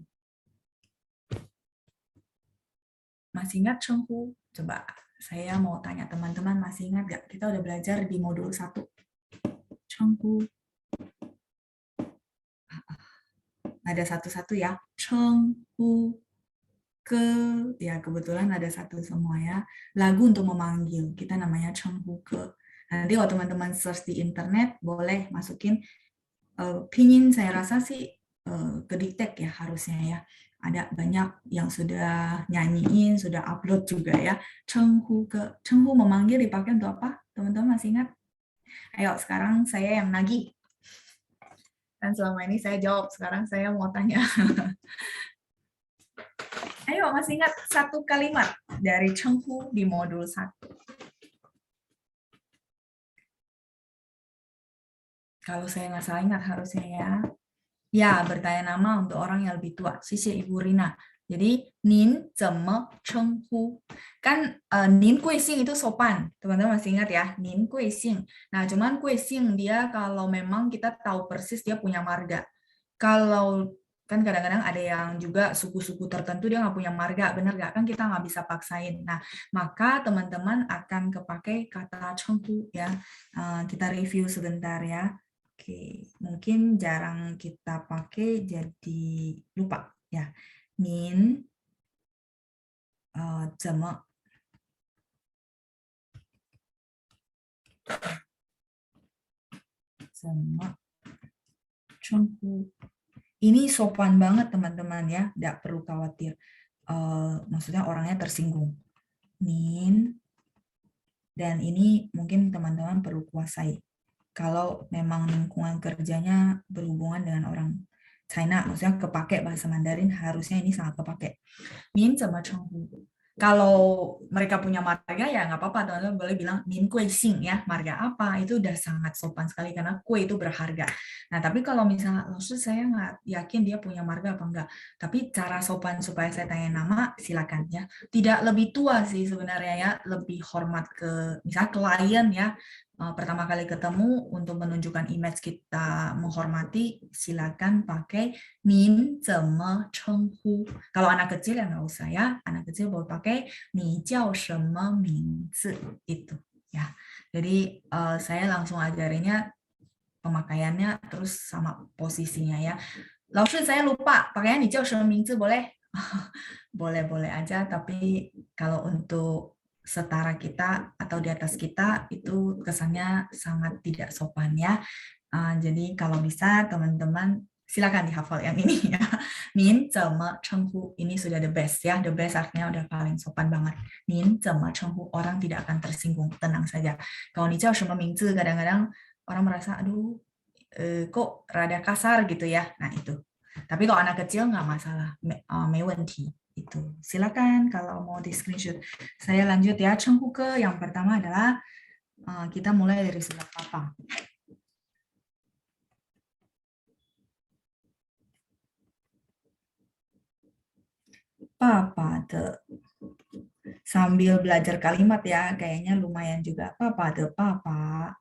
Masih ingat 称呼? Coba saya mau tanya teman-teman masih ingat nggak? Kita udah belajar di modul 1. 称呼. Ada satu-satu ya. 称呼. Ke, ya kebetulan ada satu semua ya. Lagu untuk memanggil. Kita namanya 称呼歌. Nanti kalau teman-teman search di internet, boleh masukin pinyin, saya rasa sih kediktek ya harusnya ya. Ada banyak yang sudah nyanyiin, sudah upload juga ya. 称呼歌. 称呼 memanggil dipakai untuk apa? Teman-teman masih ingat? Ayo sekarang saya yang nagih. Dan selama ini saya jawab, sekarang saya mau tanya. Ayo, masih ingat satu kalimat dari 称呼 di modul 1? Kalau saya nggak salah ingat harusnya ya. Ya, bertanya nama untuk orang yang lebih tua. Xie Ibu Rina. Jadi, Nin 怎么称呼? Kan Nin Guixing itu sopan. Teman-teman masih ingat ya? Nin Guixing. Nah, cuman Guixing dia kalau memang kita tahu persis dia punya marga. Kalau kan kadang-kadang ada yang juga suku-suku tertentu dia nggak punya marga, benar nggak? Kan kita nggak bisa paksain. Nah, maka teman-teman akan kepakai kata 称呼 ya. Kita review sebentar ya. Oke, mungkin jarang kita pakai jadi lupa ya. Nin 怎么 称呼. Ini sopan banget teman-teman ya, tidak perlu khawatir. Maksudnya orangnya tersinggung. Nin, dan ini mungkin teman-teman perlu kuasai. Kalau memang lingkungan kerjanya berhubungan dengan orang China, maksudnya kepake bahasa Mandarin, harusnya ini sangat kepake. Nin 怎么称呼? Kalau mereka punya marga ya nggak apa-apa, teman-teman boleh bilang Nin Kue Xing ya, marga apa, itu udah sangat sopan sekali karena kue itu berharga. Nah, tapi kalau misalnya langsung saya nggak yakin dia punya marga apa enggak, tapi cara sopan supaya saya tanya nama, silakan ya. Tidak lebih tua sih sebenarnya ya, lebih hormat ke misalnya klien ya, pertama kali ketemu untuk menunjukkan image kita menghormati, silakan pakai Nin 怎么称呼. Kalau anak kecil ya nggak usah ya, anak kecil boleh pakai 你叫什么名字 itu ya. Jadi saya langsung ajarinnya pemakaiannya terus sama posisinya ya. Langsung saya lupa pakaian 你叫什么名字 boleh? Boleh-boleh aja, tapi kalau untuk setara kita atau di atas kita itu kesannya sangat tidak sopan ya. Jadi kalau bisa teman-teman silakan dihafal yang ini ya. Nin zeme chenghu ini sudah the best ya. The best artinya udah paling sopan banget. Nin zeme chenghu orang tidak akan tersinggung, tenang saja. Kalau ni jiao sheme mingzi kadang-kadang orang merasa aduh kok rada kasar gitu ya. Nah itu. Tapi kalau anak kecil nggak masalah, mewenti itu. Silakan kalau mau di screenshot. Saya lanjut ya. Chenghu ke yang pertama adalah kita mulai dari sebelah papa. 爸爸的 sambil belajar kalimat ya, kayaknya lumayan juga. Papa de papa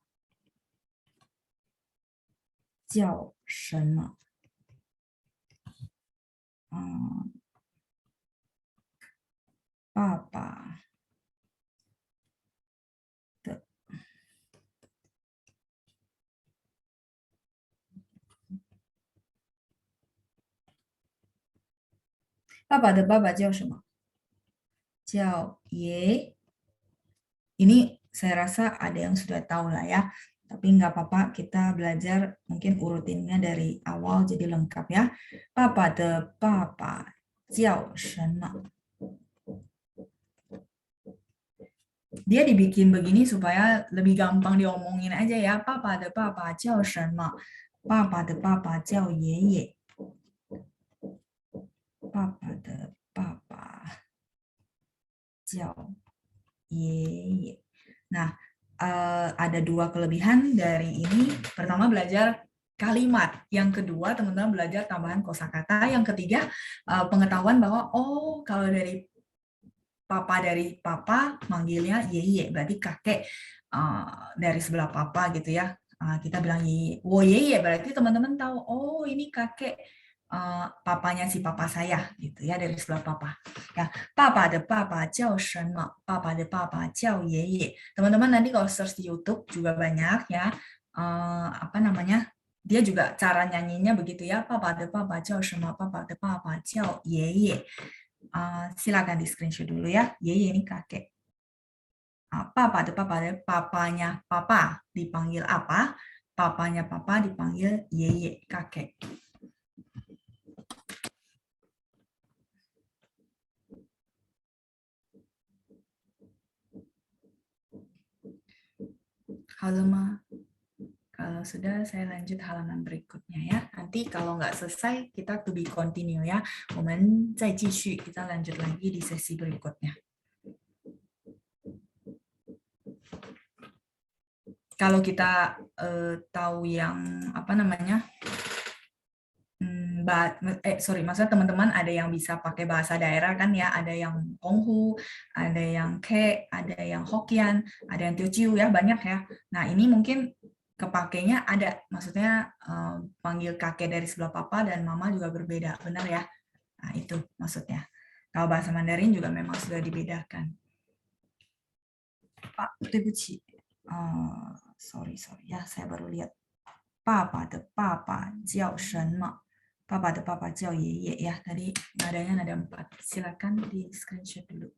叫什么？嗯，爸爸的爸爸叫什么？叫爷。Ini saya rasa ada yang sudah tahu lah ya. Tapi nggak apa-apa, kita belajar mungkin urutinnya dari awal jadi lengkap ya. Papa de papa 叫什么？ Dia dibikin begini supaya lebih gampang diomongin aja ya. Papa de papa 叫什么？爸爸的爸爸叫爷爷。爸爸的爸爸叫爷爷。Nah, ada dua kelebihan dari ini. Pertama belajar kalimat, yang kedua teman-teman belajar tambahan kosakata, yang ketiga pengetahuan bahwa oh kalau dari papa manggilnya yeye, berarti kakek dari sebelah papa gitu ya. Kita bilang yeye, wo yeye berarti teman-teman tahu oh ini kakek papanya si papa saya gitu ya dari sebelah papa. Ya, papa de papa 叫什么? Papa de papa 叫爷爷. Teman-teman nanti kalau search di YouTube juga banyak ya. Apa namanya? Dia juga cara nyanyinya begitu ya. Papa de papa 叫什么? Papa de papa 叫爷爷. Silakan di screenshot dulu ya. Yeye ini kakek. Papa de papa de papanya papa dipanggil apa? Papanya papa dipanggil yeye, kakek. Halaman. Kalau sudah, saya lanjut halaman berikutnya ya. Nanti kalau nggak selesai, kita to be continue ya. 我们再继续, kita lanjut lagi di sesi berikutnya. Kalau kita tahu yang apa namanya, maksudnya teman-teman ada yang bisa pakai bahasa daerah kan ya, ada yang Honghu, ada yang Ke, ada yang Hokkien, ada yang Teochew ya, banyak ya. Nah ini mungkin kepakainya ada, maksudnya panggil kakek dari sebelah papa dan mama juga berbeda, benar ya? Nah itu maksudnya. Kalau bahasa Mandarin juga memang sudah dibedakan. Pak, 对不起. Sorry ya, saya baru lihat. 爸爸的爸爸叫什么? 爸爸的爸爸叫爷爷 ya. Tadi nadanya nada 4. Silakan di screenshot dulu.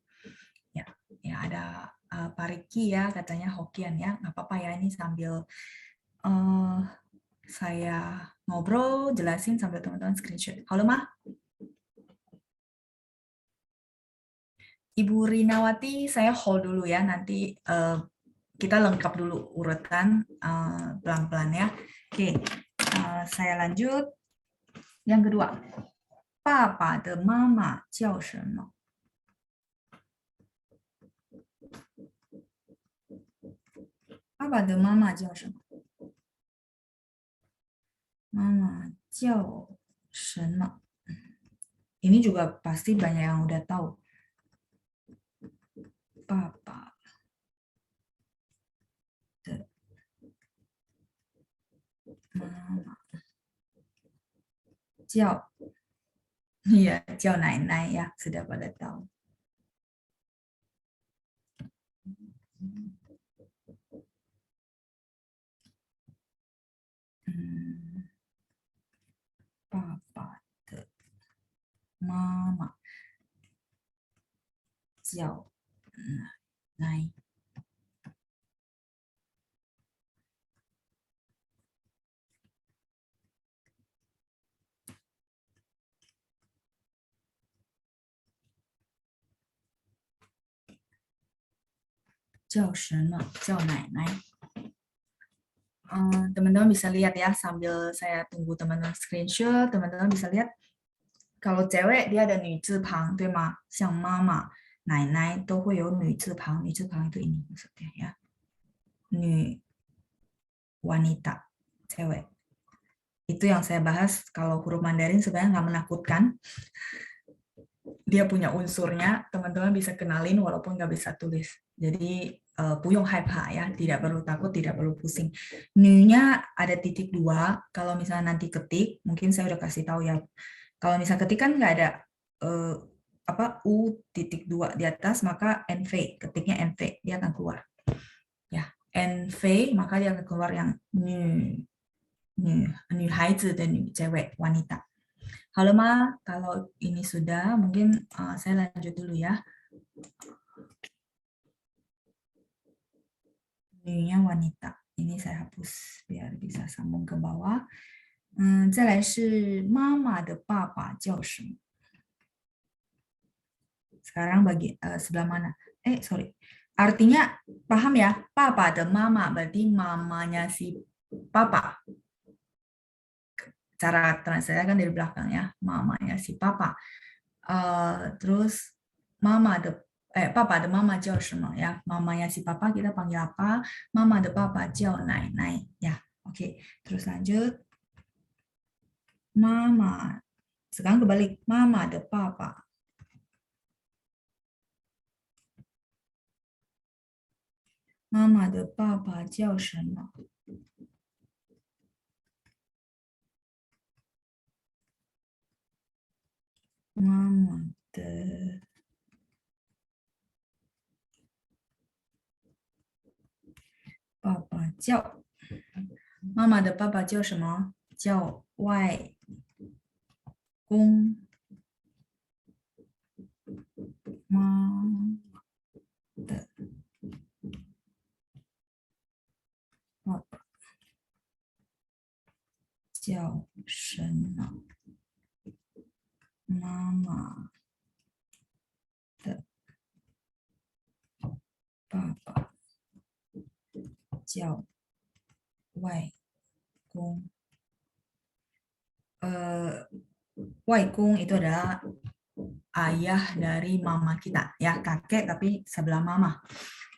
Ya, ada Pak Riki ya, katanya Hokkien ya. Nggak apa-apa ya, ini sambil saya ngobrol, jelasin sambil teman-teman screenshot. Halo, Ma. Ibu Rinawati, saya hold dulu ya. Nanti kita lengkap dulu urutan pelan-pelan ya. Oke, saya lanjut. Yang kedua, 爸爸的妈妈叫什么? 爸爸的妈妈叫什么? 妈妈叫什么? Ini juga pasti banyak yang udah tahu. 爸爸的妈妈叫 Iya, 叫奶奶 ya, sudah pada tahu. Papa de mama 叫奶，叫什么？叫奶奶。Teman-teman bisa lihat ya sambil saya tunggu teman-teman screenshot, teman-teman bisa lihat kalau cewek dia ada 女字旁，对吗？像妈妈、奶奶都会有女字旁，女字旁itu ini maksudnya ya. 女 wanita, cewek. Itu yang saya bahas kalau huruf Mandarin sebenarnya nggak menakutkan. Dia punya unsurnya, teman-teman bisa kenalin walaupun nggak bisa tulis. Jadi puyong haipa ya, tidak perlu takut, tidak perlu pusing. Nya ada titik dua, kalau misalnya nanti ketik, mungkin saya udah kasih tahu ya. Kalau misalnya ketik kan nggak ada u titik dua di atas, maka nv, ketiknya nv, dia akan keluar. Ya, nv, maka dia akan keluar yang nu haizi dan cewek, wanita. Halo Ma, kalau ini sudah, mungkin saya lanjut dulu ya. Nya wanita. Ini saya hapus biar bisa sambung ke bawah. 再来是妈妈的爸爸叫什么? Sekarang bagi sebelah mana? Sorry. Artinya paham ya? Papa de mama berarti mamanya si papa. Cara translate kan dari belakang ya, mamanya si papa. Terus mama de papa de mama 叫什么 ya? Mamanya si papa kita panggil apa? Mama de papa 叫奶奶 ya. Oke, terus lanjut. Mama. Sekarang kebalik. Mama de papa. Mama de papa 叫什么? Mama de papa 叫 Mama de papa 叫什么？叫外公。妈的爸爸叫什么？妈妈的爸爸叫外公。外公itu adalah ayah dari mama kita, ya kakek tapi sebelah mama.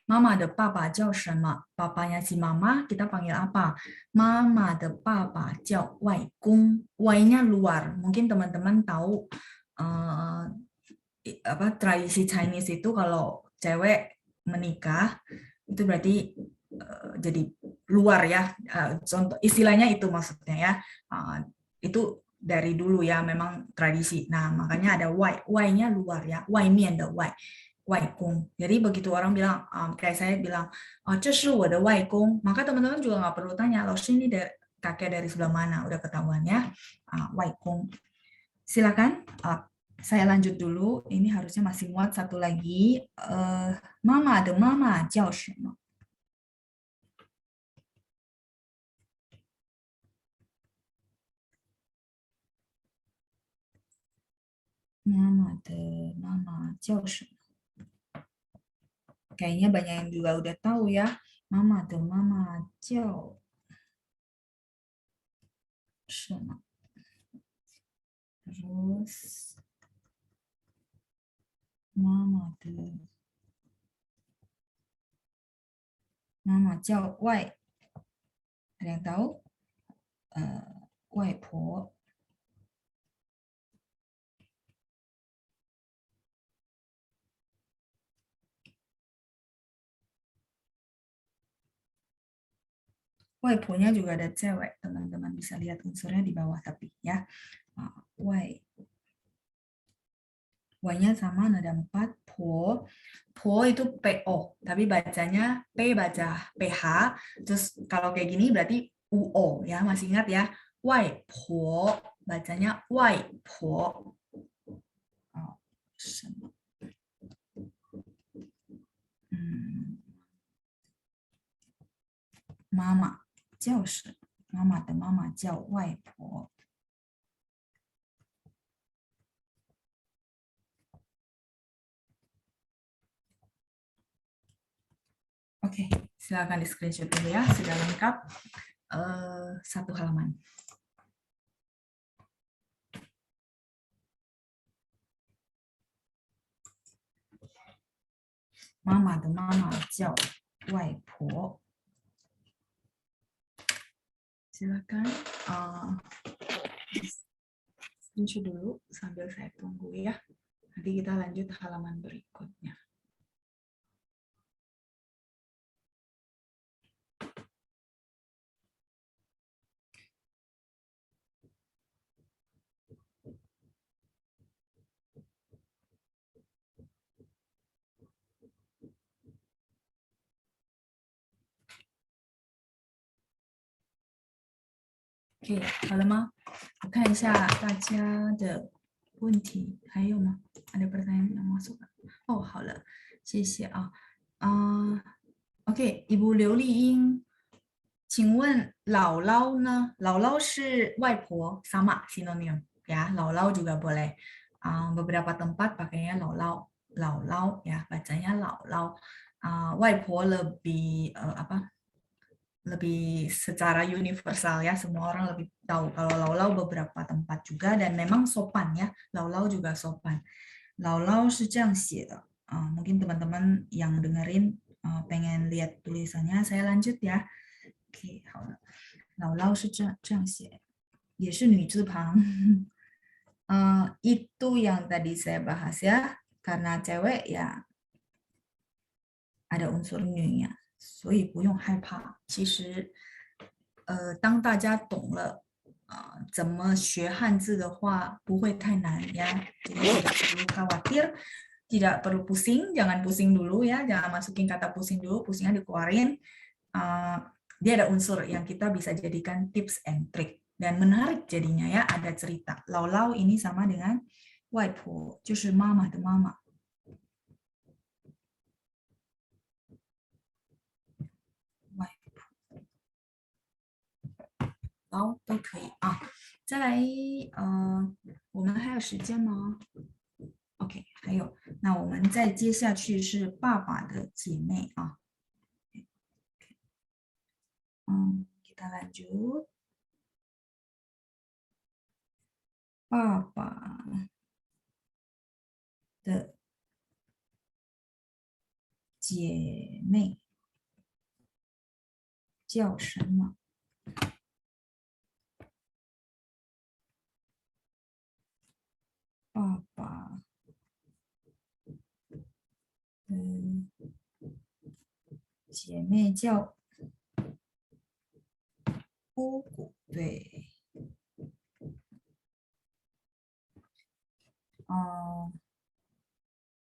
Mama de papa 叫什么? Papanya si mama kita panggil apa? Mama de papa 叫外公. Y-nya luar. Mungkin teman-teman tahu tradisi Chinese itu kalau cewek menikah itu berarti jadi luar ya. Contoh istilahnya itu maksudnya ya. Itu dari dulu ya memang tradisi. Nah, makanya ada Y-nya luar ya. Y mian de Y. 外公. Jadi begitu orang bilang, kayak saya bilang, 这是我的外公, maka teman-teman juga nggak perlu tanya, Laos ini kakek dari sebelah mana, udah ketahuan ya. 外公. Silakan, saya lanjut dulu. Ini harusnya masih muat satu lagi. Mama de mama 叫什么? Mama de mama 叫什么? Kayaknya banyak yang juga udah tahu ya. Mama de mama 叫什么? Terus mama de mama 叫外, ada yang tahu? 外婆. Waiponya juga ada cewek, teman-teman bisa lihat unsurnya di bawah tapi ya. Y-nya sama ada 4. Po itu PO, tapi bacanya P baca PH. Terus kalau kayak gini berarti UO ya, masih ingat ya? Waipo bacanya Waipo. 妈妈叫什么？妈妈的妈妈叫外婆。Oke, silakan di screenshot dulu ya, sudah lengkap satu halaman. Mama的妈妈叫外婆。Silakan screenshot dulu sambil saya tunggu ya. Nanti kita lanjut halaman berikutnya. OK， 好了吗？我看一下大家的问题，还有吗？Ada pertanyaan yang masuk? Oh，好了，谢谢啊。OK， Ibu 刘丽英，请问姥姥呢？姥姥是外婆，sama sinonim ya.姥姥juga boleh. Beberapa tempat pakainya姥姥,姥姥ya, bacanya姥姥. 外婆 lebih apa? Lebih secara universal ya, semua orang lebih tahu. Kalau laulau beberapa tempat juga dan memang sopan ya, laulau juga sopan. Laulau 是这样写的. Mungkin teman-teman yang dengerin pengen lihat tulisannya, saya lanjut ya. Oke, 好了，姥姥是这样写，也是女字旁。Itu yang tadi saya bahas ya, karena cewek ya ada unsur nya, 所以不用害怕。其实，当大家懂了怎么学汉字的话，不会太难ya. Jadi tidak perlu khawatir, tidak perlu pusing, jangan pusing dulu ya, jangan masukin kata pusing dulu, pusingnya dikeluarin. Dia ada unsur yang kita bisa jadikan tips and trick dan menarik jadinya ya, ada cerita. Lau-lau ini sama dengan 外婆，就是妈妈的妈妈。都可以啊。再来，我们还有时间吗 ？OK， 还有，那我们再接下去是爸爸的姐妹啊。kita lanjut。爸爸的姐妹叫什么？爸爸姐妹叫姑姑，对。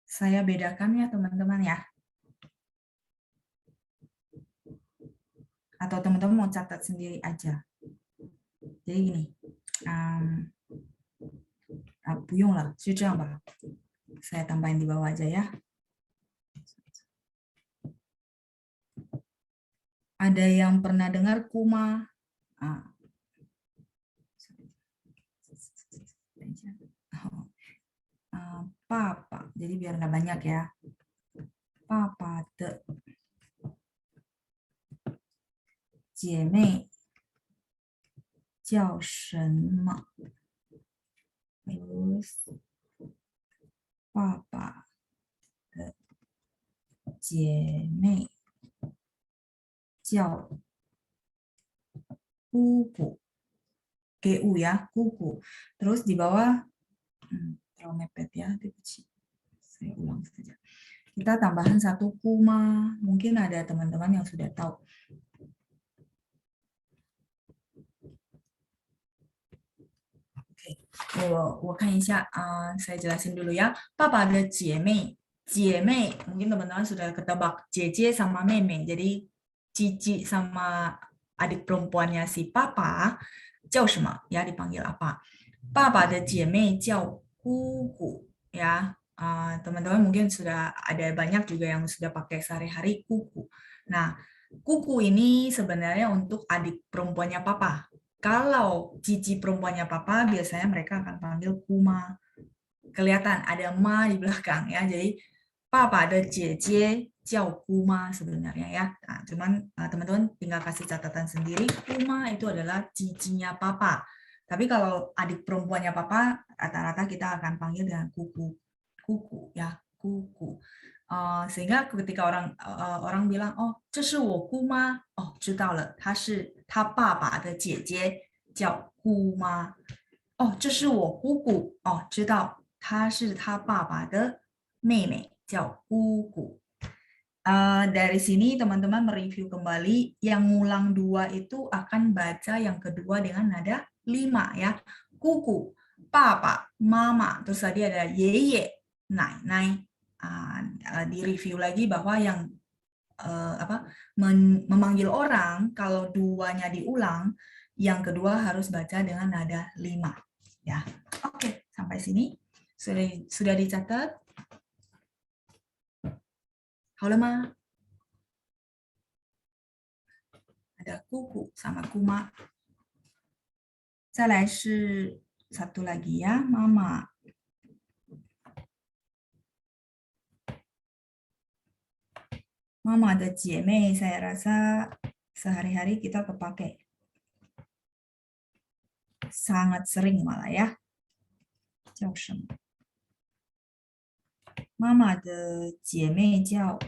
Saya bedakan ya teman-teman ya. Atau teman-teman mau catat sendiri aja. Jadi gini, 不用了，就这样吧。Saya tambahin di bawah aja ya. Ada yang pernah dengar kuma? Papa, jadi biar nggak banyak ya. Papa de 姐妹叫什么？ Terus 爸爸的姐妹叫姑姑，GU ya, 姑姑。Terus di bawah, terlalu mepet ya, saya ulang saja. Kita tambahan satu kuma, mungkin ada teman-teman yang sudah tahu. Oke, 我看一下saya jelasin dulu ya. 爸爸的姐妹 mungkin teman-teman sudah ketebak, Jeje sama Meme. Jadi Cici sama adik perempuannya si Papa 叫什么 ya, dipanggil apa? 爸爸的姐妹叫姑姑 ya. Teman-teman mungkin sudah ada banyak juga yang sudah pakai sehari-hari kuku. Nah, kuku ini sebenarnya untuk adik perempuannya papa. Kalau cici perempuannya papa, biasanya mereka akan panggil kuma. Kelihatan ada ma di belakang ya. Jadi papa ada jie jiao kuma sebenarnya ya. Nah, cuman teman-teman tinggal kasih catatan sendiri, kuma itu adalah cicinya papa. Tapi kalau adik perempuannya papa, rata-rata kita akan panggil dengan kuku. Kuku ya, kuku. Sehingga ketika orang bilang, oh, 这是我姑妈，哦，知道了，她是她爸爸的姐姐，叫姑妈。哦，这是我姑姑，哦，知道，她是她爸爸的妹妹，叫姑姑。Dari sini teman-teman mereview kembali, yang ngulang 2 itu akan baca yang kedua dengan nada 5 ya. Kuku, papa, mama, terus tadi ada yeye, nai. Di review lagi bahwa yang memanggil orang kalau 2-nya diulang, yang kedua harus baca dengan nada 5 ya. Oke, sampai sini sudah dicatat. 好了吗？ ada kuku sama kuma. 再来是 satu lagi ya, mama. Mama ada 姐妹, saya rasa sehari-hari kita kepakai. Sangat sering malah ya. 叫什么? Mama 的姐妹叫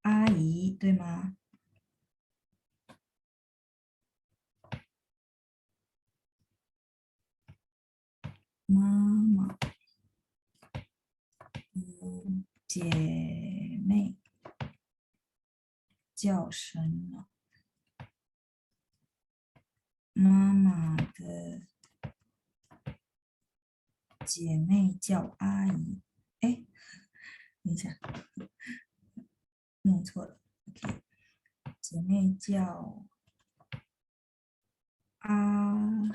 阿姨，对吗？妈妈姐妹叫什么？妈妈的姐妹叫阿姨。哎，等一下，弄错了。OK， 姐妹叫阿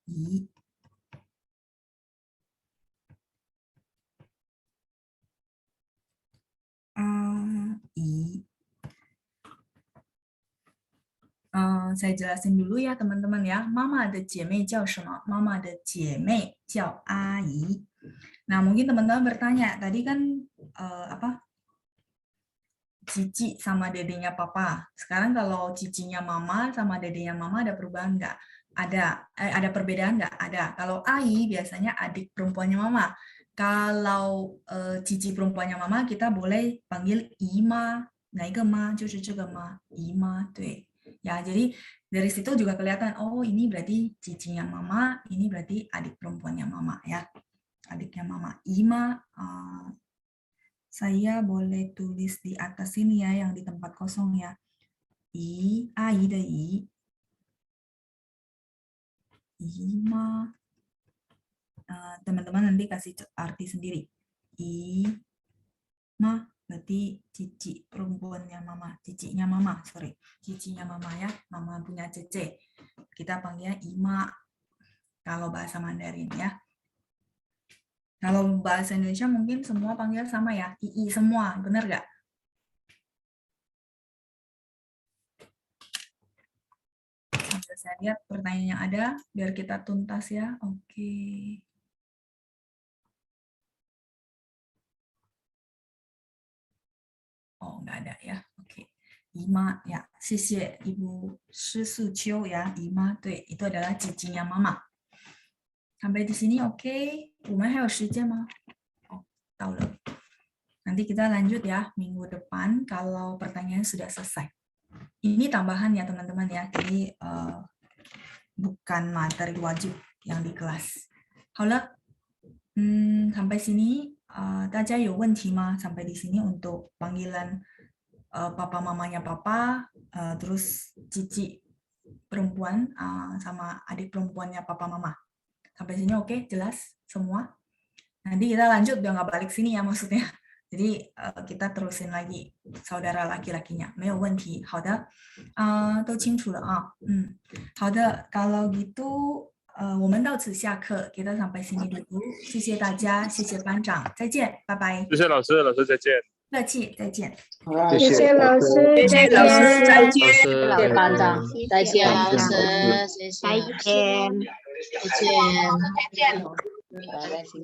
姨。阿姨。saya jelasin dulu ya teman-teman ya. Mama ada 姐妹叫什么? Mama ada 姐妹叫阿姨. Nah, mungkin teman-teman bertanya, tadi kan cici sama dedenya papa. Sekarang kalau cicinya mama sama dedenya mama ada perubahan nggak? Ada perbedaan nggak? Ada. Kalau ai biasanya adik perempuannya mama. Kalau cici perempuannya mama kita boleh panggil ima. Nah, itu ma, 就是这个ma, ima, 对. Ya, jadi dari situ juga kelihatan, oh ini berarti cicinya mama, ini berarti adik perempuannya mama ya. Adiknya mama. Ima, saya boleh tulis di atas sini ya, yang di tempat kosong ya. Ai de ima. Teman-teman nanti kasih arti sendiri. Ma berarti cici perempuannya mama, cicinya mama, cicinya mama ya, mama punya cece. Kita panggilnya ima kalau bahasa Mandarin ya. Kalau bahasa Indonesia mungkin semua panggil sama ya, ii semua, benar nggak? Sambil saya lihat pertanyaan yang ada, biar kita tuntas ya. Oke. Oh, nggak ada ya. Oke. Ima ya, 谢谢 Ibu Shi Su Qiu ya, Ima, 对， itu adalah cicinya mama. Sampai di sini oke. 我们还有时间吗? Oh, tahu loh. Nanti kita lanjut ya minggu depan kalau pertanyaannya sudah selesai. Ini tambahan ya teman-teman ya, jadi bukan materi wajib yang di kelas. 好了, sampai sini 大家有问题吗? Sampai di sini untuk panggilan papa mamanya papa, terus cici perempuan sama adik perempuannya papa mama. Sampai sini oke, jelas semua. Nanti kita lanjut biar nggak balik sini ya maksudnya. Jadi kita terusin lagi saudara laki-lakinya. 没有问题，好的，都清楚了啊，好的，kalau gitu 我们到此下课，kita sampai sini dulu，谢谢大家，谢谢班长，再见，拜拜。谢谢老师，老师再见。客气，再见。谢谢老师，谢谢老师，再见。谢谢班长，再见，老班长师，谢谢，再见。再见。